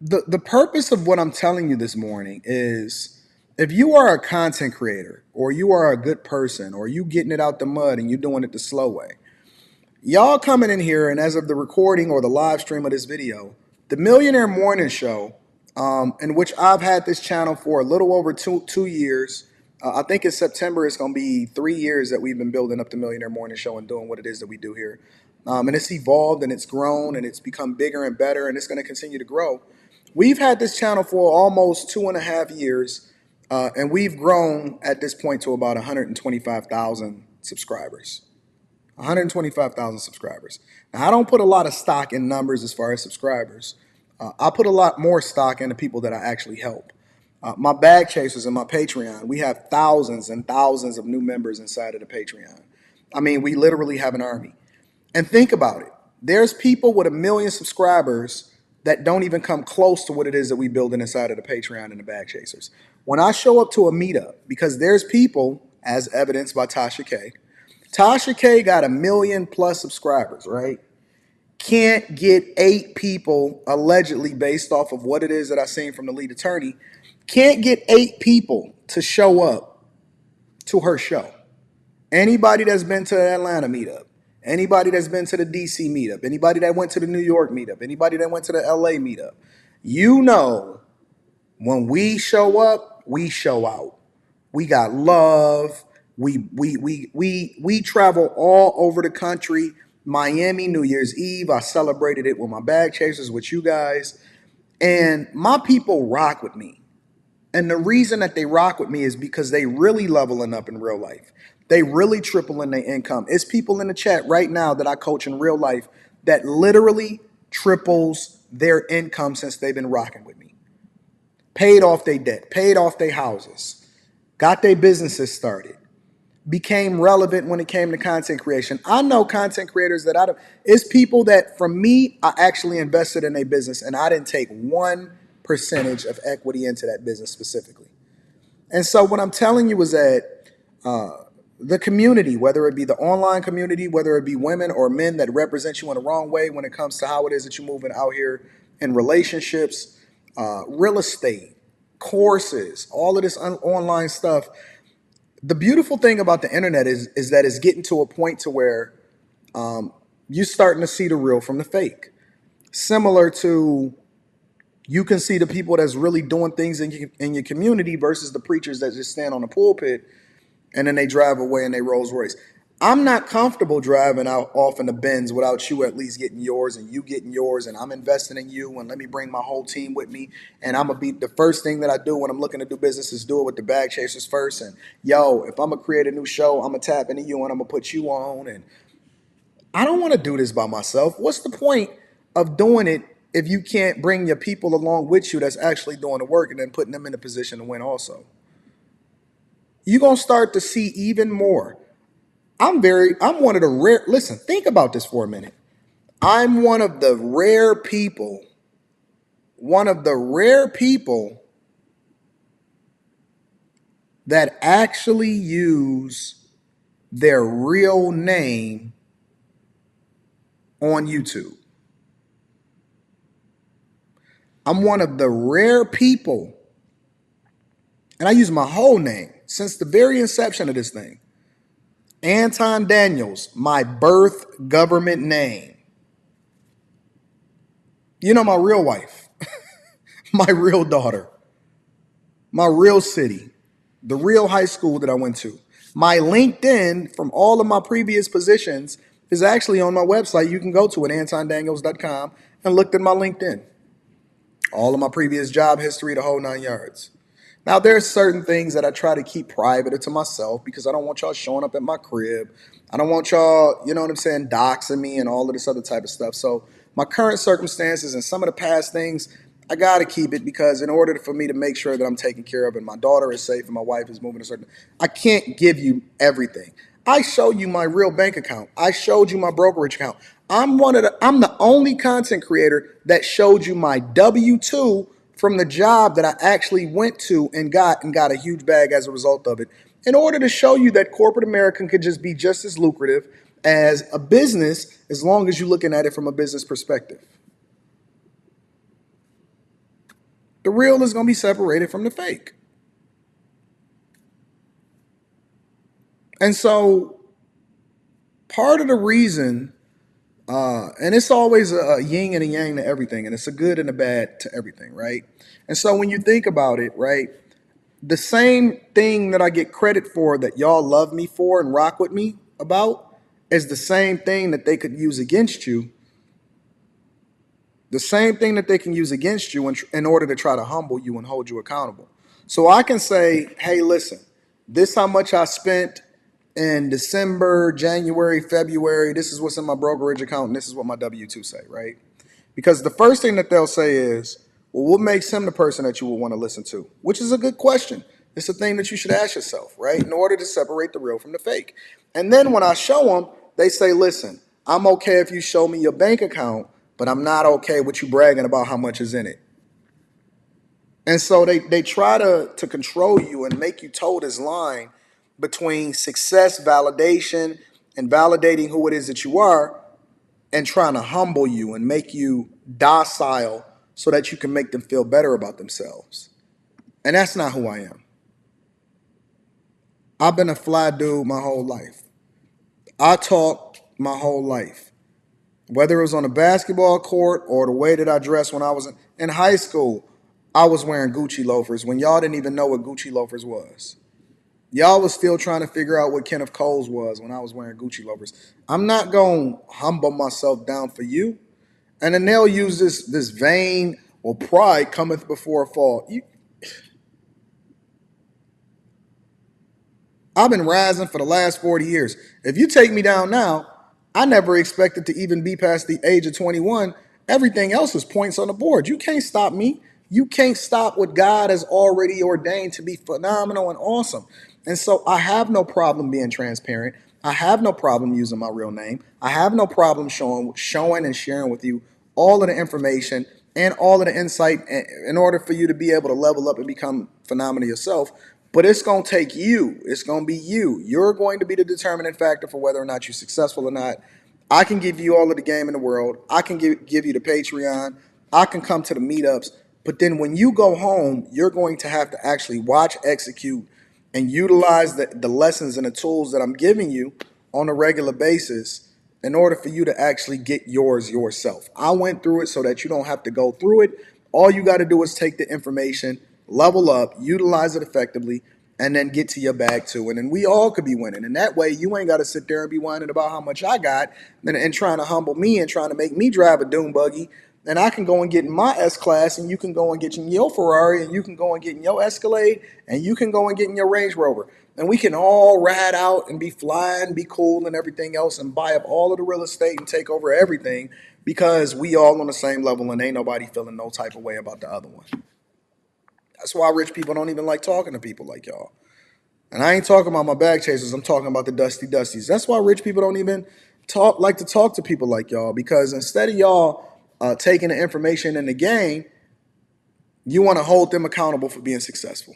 The purpose of what I'm telling you this morning is if you are a content creator or you are a good person or you getting it out the mud and you doing it the slow way, y'all coming in here and as of the recording or the live stream of this video, the Millionaire Morning Show, in which I've had this channel for a little over two years. I think in September it's going to be 3 years that we've been building up the Millionaire Morning Show and doing what it is that we do here. And it's evolved and it's grown and it's become bigger and better and it's going to continue to grow. We've had this channel for almost 2.5 years, and we've grown at this point to about 125,000 subscribers. 125,000 subscribers. Now, I don't put a lot of stock in numbers as far as subscribers. I put a lot more stock in the people that I actually help. My bag chasers and my Patreon, we have thousands and thousands of new members inside of the Patreon. I mean, we literally have an army. And think about it. There's people with 1 million subscribers that don't even come close to what it is that we build inside of the Patreon and the bag chasers. When I show up to a meetup, because there's people, as evidenced by Tasha K. Tasha K got 1 million+ subscribers, right? Can't get 8 people, allegedly based off of what it is that I seen from the lead attorney, can't get 8 people to show up to her show. Anybody that's been to the Atlanta meetup, anybody that's been to the DC meetup, anybody that went to the New York meetup, anybody that went to the LA meetup, you know, when we show up, we show out. We got love. We travel all over the country. Miami, New Year's Eve, I celebrated it with my bag chasers, with you guys. And my people rock with me. And the reason that they rock with me is because they really leveling up in real life. They really tripling their income. It's people in the chat right now that I coach in real life that literally triples their income since they've been rocking with me. Paid off their debt, paid off their houses, got their businesses started, became relevant when it came to content creation. I know content creators that it's people that from me, I actually invested in a business and I didn't take 1% of equity into that business specifically. And so what I'm telling you is that the community, whether it be the online community, whether it be women or men that represent you in the wrong way when it comes to how it is that you're moving out here in relationships, real estate, courses, all of this online stuff. The beautiful thing about the internet is that it's getting to a point to where you're starting to see the real from the fake. Similar to you can see the people that's really doing things in your community versus the preachers that just stand on the pulpit and then they drive away in their Rolls Royce. I'm not comfortable driving out off in the Benz without you at least getting yours and you getting yours, and I'm investing in you, and let me bring my whole team with me. And I'm gonna be the first thing that I do when I'm looking to do business is do it with the bag chasers first. And yo, if I'm gonna create a new show, I'm gonna tap into you and I'm gonna put you on. And I don't want to do this by myself. What's the point of doing it if you can't bring your people along with you that's actually doing the work and then putting them in a position to win also? You're gonna start to see even more. I'm one of the rare, listen, think about this for a minute. I'm one of the rare people that actually use their real name on YouTube. I'm one of the rare people, and I use my whole name since the very inception of this thing. Anton Daniels, my birth government name. You know, my real wife, my real daughter, my real city, the real high school that I went to. My LinkedIn from all of my previous positions is actually on my website. You can go to it, antondaniels.com, and look at my LinkedIn. All of my previous job history, the whole 9 yards. Now, there's certain things that I try to keep private to myself because I don't want y'all showing up at my crib. I don't want y'all, you know what I'm saying, doxing me and all of this other type of stuff. So my current circumstances and some of the past things, I got to keep it because in order for me to make sure that I'm taken care of and my daughter is safe and my wife is moving a certain, I can't give you everything. I showed you my real bank account. I showed you my brokerage account. I'm the only content creator that showed you my W-2 from the job that I actually went to and got a huge bag as a result of it, in order to show you that corporate America could just be just as lucrative as a business as long as you're looking at it from a business perspective. The real is going to be separated from the fake. And so part of the reason, and it's always a yin and a yang to everything, and it's a good and a bad to everything, right? And so when you think about it, right, the same thing that I get credit for that y'all love me for and rock with me about is the same thing that they could use against you. The same thing that they can use against you in order to try to humble you and hold you accountable. So I can say, hey, listen, this how much I spent in December, January, February. This is what's in my brokerage account, and this is what my W-2 say, right? Because the first thing that they'll say is, well, what makes him the person that you would want to listen to? Which is a good question. It's a thing that you should ask yourself, right? In order to separate the real from the fake. And then when I show them, they say, listen, I'm okay if you show me your bank account, but I'm not okay with you bragging about how much is in it. And so they try to control you and make you toe this line between success validation and validating who it is that you are and trying to humble you and make you docile so that you can make them feel better about themselves. And that's not who I am. I've been a fly dude my whole life. I talked my whole life. Whether it was on the basketball court or the way that I dressed when I was in high school, I was wearing Gucci loafers when y'all didn't even know what Gucci loafers was. Y'all was still trying to figure out what Kenneth Coles was when I was wearing Gucci loafers. I'm not going to humble myself down for you. And then they'll use this vain or pride cometh before a fall. I've been rising for the last 40 years. If you take me down now, I never expected to even be past the age of 21. Everything else is points on the board. You can't stop me. You can't stop what God has already ordained to be phenomenal and awesome. And so I have no problem being transparent. I have no problem using my real name. I have no problem showing and sharing with you all of the information and all of the insight in order for you to be able to level up and become phenomenal yourself. But it's going to take you. It's going to be you. You're going to be the determining factor for whether or not you're successful or not. I can give you all of the game in the world. I can give you the Patreon. I can come to the meetups. But then when you go home, you're going to have to actually watch, execute, and utilize the lessons and the tools that I'm giving you on a regular basis in order for you to actually get yours yourself. I went through it so that you don't have to go through it. All you got to do is take the information, level up, utilize it effectively, and then get to your bag too. And then we all could be winning. And that way you ain't got to sit there and be whining about how much I got and trying to humble me and trying to make me drive a dune buggy. And I can go and get in my S-Class, and you can go and get in your Ferrari, and you can go and get in your Escalade, and you can go and get in your Range Rover. And we can all ride out and be flying, be cool and everything else, and buy up all of the real estate and take over everything because we all on the same level and ain't nobody feeling no type of way about the other one. That's why rich people don't even like talking to people like y'all. And I ain't talking about my bag chasers. I'm talking about the dusty dusties. That's why rich people don't even like to talk to people like y'all, because instead of y'all taking the information in the game, you want to hold them accountable for being successful.